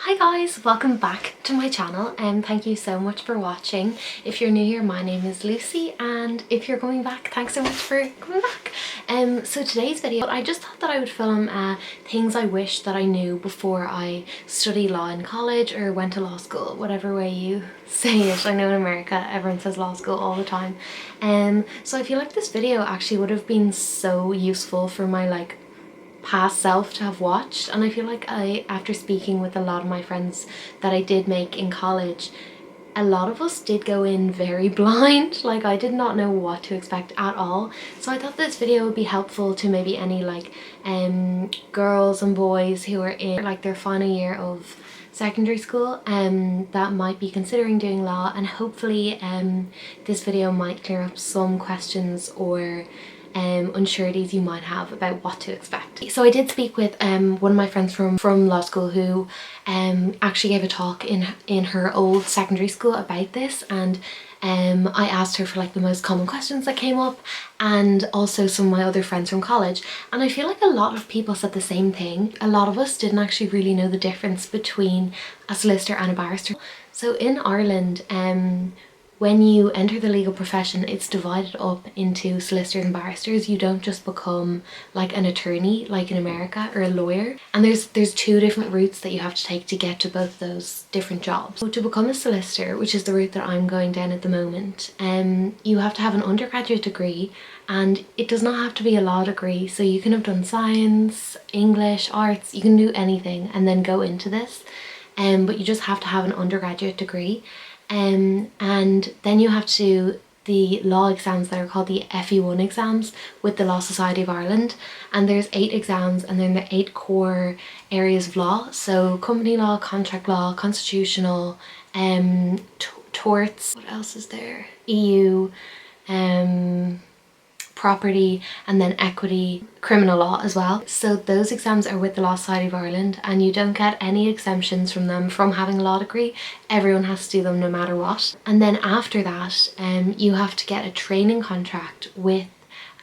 Hi guys, welcome back to my channel and thank you so much for watching. If you're new here, my name is Lucy, and if you're coming back, thanks so much for coming back. So today's video, I just thought that I would film things I wish that I knew before I studied law in college or went to law school, whatever way you say it. I know in America everyone says law school all the time. So I feel like this video actually would have been so useful for my past self to have watched, and I feel like after speaking with a lot of my friends that I did make in college, a lot of us did go in very blind. Like, I did not know what to expect at all, so I thought this video would be helpful to maybe any girls and boys who are in their final year of secondary school that might be considering doing law, and hopefully this video might clear up some questions or unsureties you might have about what to expect. So I did speak with one of my friends from law school who actually gave a talk in her old secondary school about this, and I asked her for the most common questions that came up, and also some of my other friends from college, and I feel like a lot of people said the same thing. A lot of us didn't actually really know the difference between a solicitor and a barrister. So in Ireland, when you enter the legal profession, it's divided up into solicitors and barristers. You don't just become an attorney like in America, or a lawyer. And there's two different routes that you have to take to get to both those different jobs. So to become a solicitor, which is the route that I'm going down at the moment, you have to have an undergraduate degree, and it does not have to be a law degree. So you can have done science, English, arts, you can do anything and then go into this. But you just have to have an undergraduate degree. And then you have to do the law exams that are called the FE1 exams with the Law Society of Ireland, and there's 8 exams, and then the 8 core areas of law. So company law, contract law, constitutional, torts, what else is there? EU, property, and then equity, criminal law as well. So those exams are with the Law Society of Ireland, and you don't get any exemptions from them from having a law degree. Everyone has to do them no matter what. And then after that, you have to get a training contract with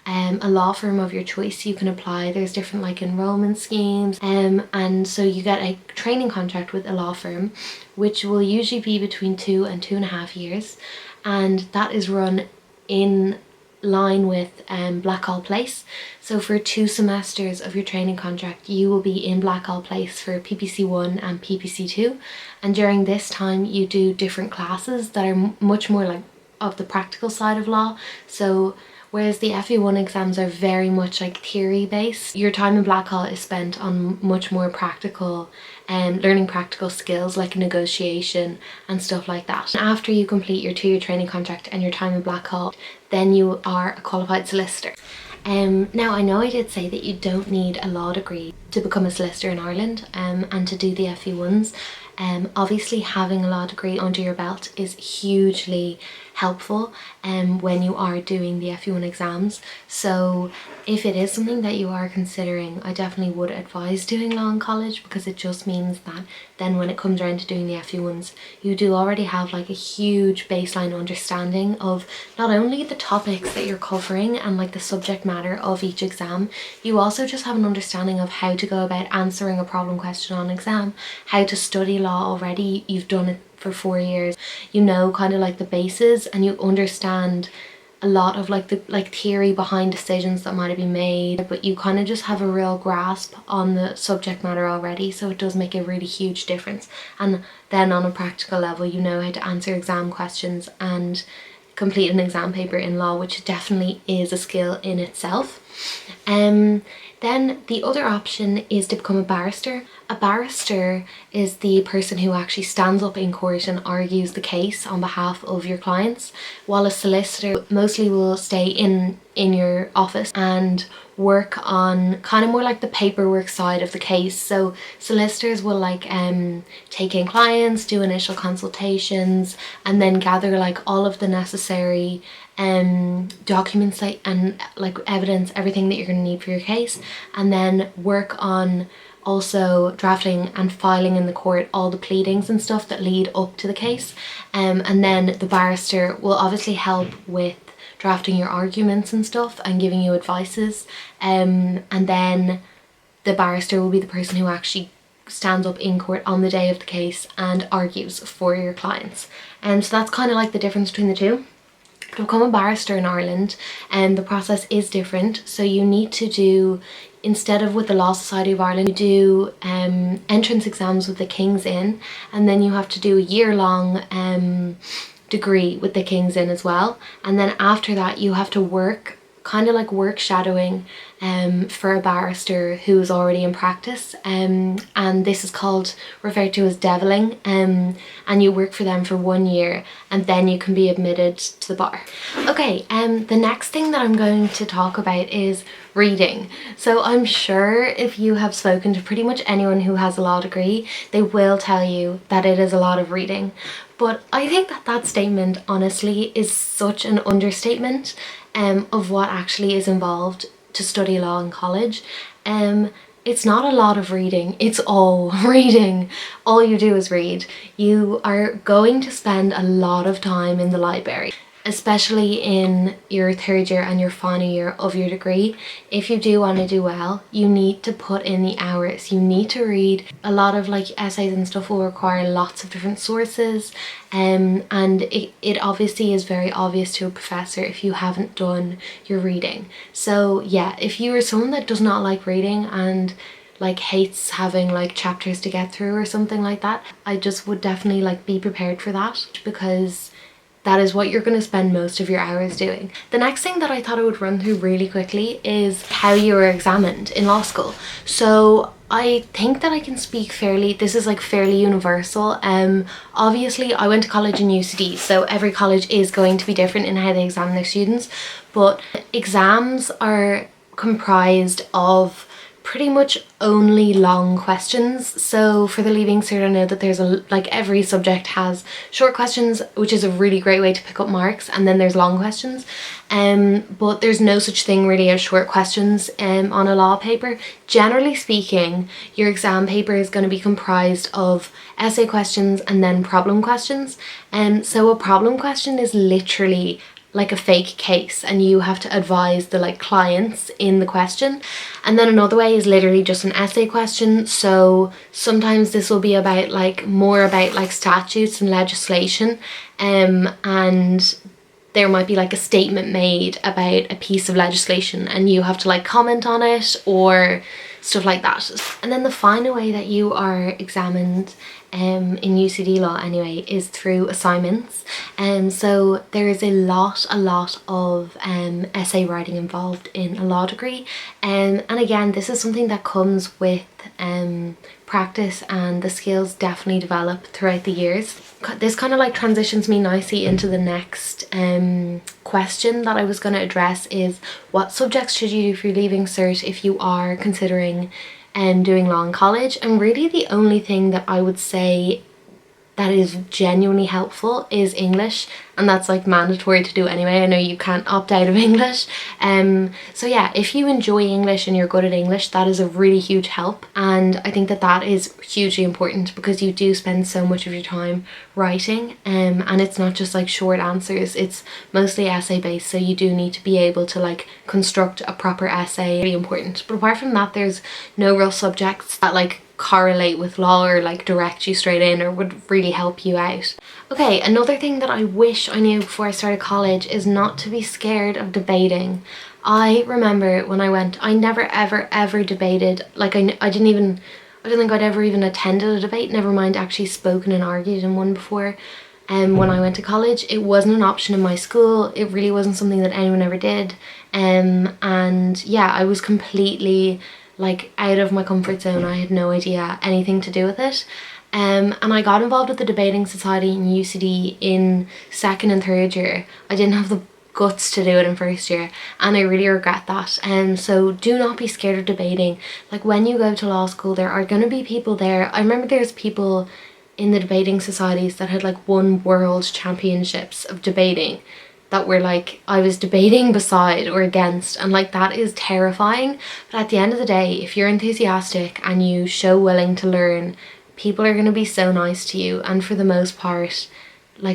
a law firm of your choice. You can apply, there's different enrollment schemes, and so you get a training contract with a law firm, which will usually be between 2 and 2.5 years, and that is run in line with Blackhall Place. So for 2 semesters of your training contract, you will be in Blackhall Place for PPC1 and PPC2, and during this time you do different classes that are much more of the practical side of law. So whereas the FE1 exams are very much theory based, your time in Blackhall is spent on much more practical and learning practical skills like negotiation and stuff like that. And after you complete your 2-year training contract and your time in Blackhall, then you are a qualified solicitor. Now I know I did say that you don't need a law degree to become a solicitor in Ireland and to do the FE1s. Obviously having a law degree under your belt is hugely helpful when you are doing the FE1 exams. So if it is something that you are considering, I definitely would advise doing law in college, because it just means that then when it comes around to doing the FE1s, you do already have a huge baseline understanding of not only the topics that you're covering and the subject matter of each exam, you also just have an understanding of how to go about answering a problem question on exam, how to study law already. You've done it for 4 years, you know the bases, and you understand a lot of the theory behind decisions that might have been made, but you just have a real grasp on the subject matter already, so it does make a really huge difference. And then on a practical level, you know how to answer exam questions and complete an exam paper in law, which definitely is a skill in itself. Then the other option is to become a barrister. A barrister is the person who actually stands up in court and argues the case on behalf of your clients, while a solicitor mostly will stay in your office and work on more the paperwork side of the case. So solicitors will take in clients, do initial consultations, and then gather all of the necessary documents and evidence, everything that you're going to need for your case, and then work on also drafting and filing in the court all the pleadings and stuff that lead up to the case. And then the barrister will obviously help with drafting your arguments and stuff and giving you advices, and then the barrister will be the person who actually stands up in court on the day of the case and argues for your clients. And so that's kind of like the difference between the two. To become a barrister in Ireland, and the process is different. So you need to do, instead of with the Law Society of Ireland, you do entrance exams with the King's Inn, and then you have to do a year-long degree with the King's Inn as well. And then after that you have to work, kind of like work shadowing for a barrister who is already in practice, and this is referred to as deviling, and you work for them for 1 year and then you can be admitted to the bar. Okay, the next thing that I'm going to talk about is reading. So I'm sure if you have spoken to pretty much anyone who has a law degree, they will tell you that it is a lot of reading. But I think that statement honestly is such an understatement of what actually is involved to study law in college. It's not a lot of reading, it's all reading. All you do is read. You are going to spend a lot of time in the library, especially in your third year and your final year of your degree. If you do want to do well, you need to put in the hours. You need to read. A lot of like essays and stuff will require lots of different sources, and it obviously is very obvious to a professor if you haven't done your reading. So yeah, if you are someone that does not like reading and like hates having like chapters to get through or something like that, I just would definitely like be prepared for that, because that is what you're going to spend most of your hours doing. The next thing that I thought I would run through really quickly is how you are examined in law school. So I think that I can speak fairly, this is like fairly universal. Obviously I went to college in UCD, so every college is going to be different in how they examine their students, but exams are comprised of pretty much only long questions. So for the Leaving Cert, I know that there's every subject has short questions, which is a really great way to pick up marks, and then there's long questions. But there's no such thing really as short questions on a law paper. Generally speaking, your exam paper is going to be comprised of essay questions and then problem questions. So a problem question is literally like a fake case, and you have to advise the like clients in the question. And then another way is literally just an essay question. So sometimes this will be about more about statutes and legislation, and there might be like a statement made about a piece of legislation and you have to comment on it or stuff like that. And then the final way that you are examined in UCD law anyway is through assignments, and so there is a lot of essay writing involved in a law degree, and again this is something that comes with practice, and the skills definitely develop throughout the years. This kind of transitions me nicely into the next question that I was going to address, is what subjects should you do for your Leaving Cert if you are considering doing law in college. And really the only thing that I would say that is genuinely helpful is English, and that's mandatory to do anyway. I know you can't opt out of English, so yeah, if you enjoy English and you're good at English, that is a really huge help. And I think that is hugely important because you do spend so much of your time writing, and it's not just short answers, it's mostly essay based, so you do need to be able to construct a proper essay. Really important. But apart from that, there's no real subjects that correlate with law or direct you straight in or would really help you out. Okay, another thing that I wish I knew before I started college is not to be scared of debating. I remember when I went, I never ever debated. I don't think I'd ever even attended a debate, never mind actually spoken and argued in one before. When I went to college, it wasn't an option in my school. It really wasn't something that anyone ever did. And yeah, I was completely out of my comfort zone. I had no idea anything to do with it. And I got involved with the debating society in UCD in second and third year. I didn't have the guts to do it in first year, and I really regret that. So do not be scared of debating. When you go to law school, there are going to be people there. I remember there's people in the debating societies that had won world championships of debating, that were I was debating beside or against, and that is terrifying. But at the end of the day, if you're enthusiastic and you show willing to learn, people are going to be so nice to you, and for the most part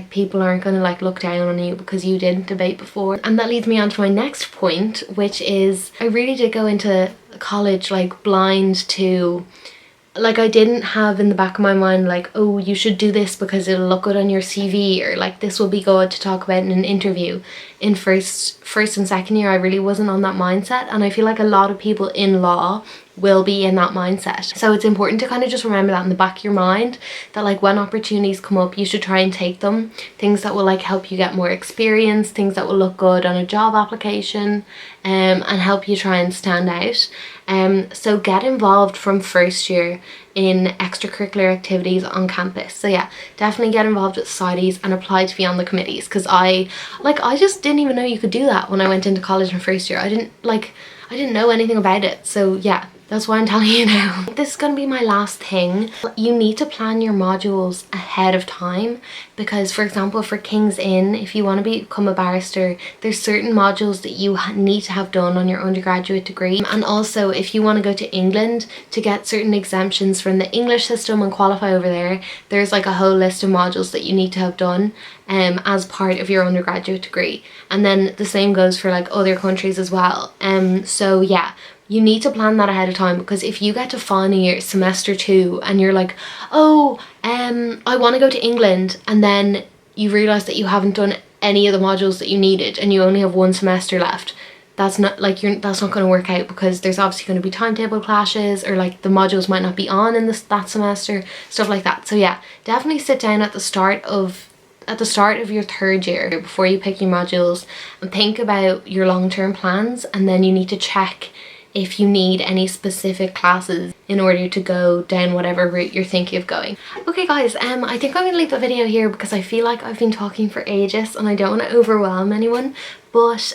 people aren't going to look down on you because you didn't debate before. And that leads me on to my next point, which is I really did go into college blind to like I didn't have in the back of my mind like, oh, you should do this because it'll look good on your CV, or like this will be good to talk about in an interview. In first and second year I really wasn't on that mindset, and I feel like a lot of people in law will be in that mindset. So it's important to kind of just remember that in the back of your mind, that like when opportunities come up you should try and take them. Things that will like help you get more experience, things that will look good on a job application, and help you try and stand out. So get involved from first year in extracurricular activities on campus. So yeah, definitely get involved with societies and apply to be on the committees, because I just didn't even know you could do that when I went into college in first year. I didn't know anything about it. So yeah, that's why I'm telling you now. This is going to be my last thing. You need to plan your modules ahead of time, because for example for King's Inn, if you want to become a barrister, there's certain modules that you need to have done on your undergraduate degree. And also if you want to go to England to get certain exemptions from the English system and qualify over there, there's like a whole list of modules that you need to have done as part of your undergraduate degree. And then the same goes for like other countries as well. So yeah, you need to plan that ahead of time, because if you get to final year semester 2 and you're like, oh, I want to go to England, and then you realize that you haven't done any of the modules that you needed and you only have 1 semester left, that's not like that's not going to work out, because there's obviously going to be timetable clashes, or like the modules might not be on in that semester, stuff like that. So yeah, definitely sit down at the start of your 3rd year before you pick your modules and think about your long-term plans, and then you need to check if you need any specific classes in order to go down whatever route you're thinking of going. Okay guys, I think I'm gonna leave the video here because I feel like I've been talking for ages and I don't want to overwhelm anyone. But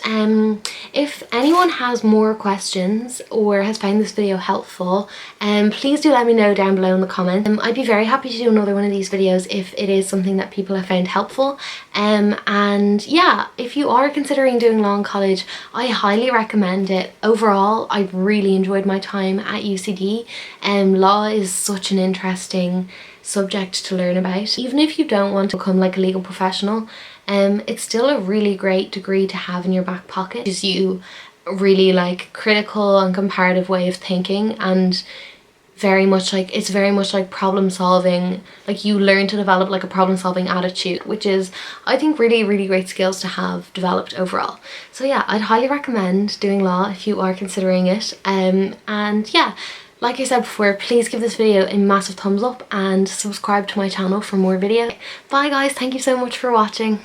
if anyone has more questions or has found this video helpful, please do let me know down below in the comments. I'd be very happy to do another one of these videos if it is something that people have found helpful. And yeah, if you are considering doing law in college, I highly recommend it. Overall, I've really enjoyed my time at UCD. Law is such an interesting subject to learn about. Even if you don't want to become like a legal professional, it's still a really great degree to have in your back pocket. It gives you a really like critical and comparative way of thinking, and it's very much like problem solving. Like you learn to develop like a problem solving attitude, which is I think really, really great skills to have developed overall. So yeah, I'd highly recommend doing law if you are considering it. And yeah, like I said before, please give this video a massive thumbs up and subscribe to my channel for more videos. Bye guys, thank you so much for watching.